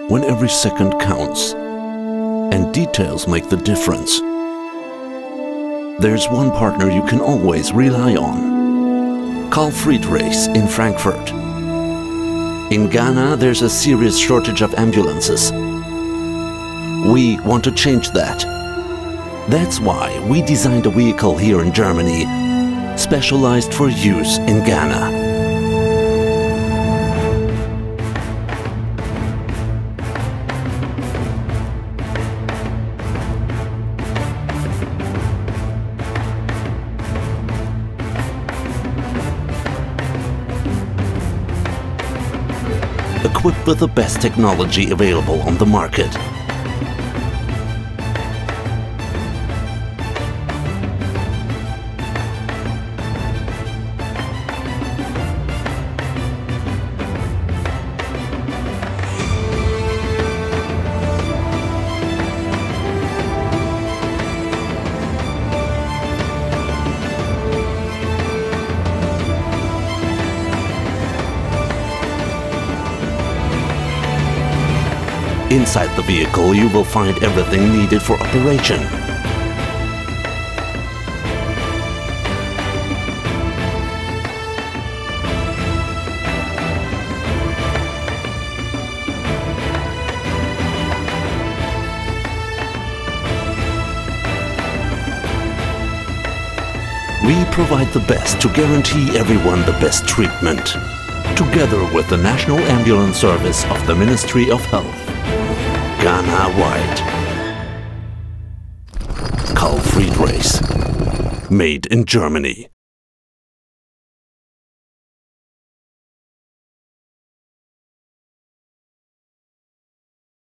when every second counts and details make the difference. There's one partner you can always rely on. Call Friederichs in Frankfurt. In Ghana, there's a serious shortage of ambulances. We want to change that. That's why we designed a vehicle here in Germany, specialized for use in Ghana. Equipped with the best technology available on the market. Inside the vehicle, you will find everything needed for operation. We provide the best to guarantee everyone the best treatment, together with the National Ambulance Service of the Ministry of Health. Ghana-wide. Call Friederichs. Made in Germany.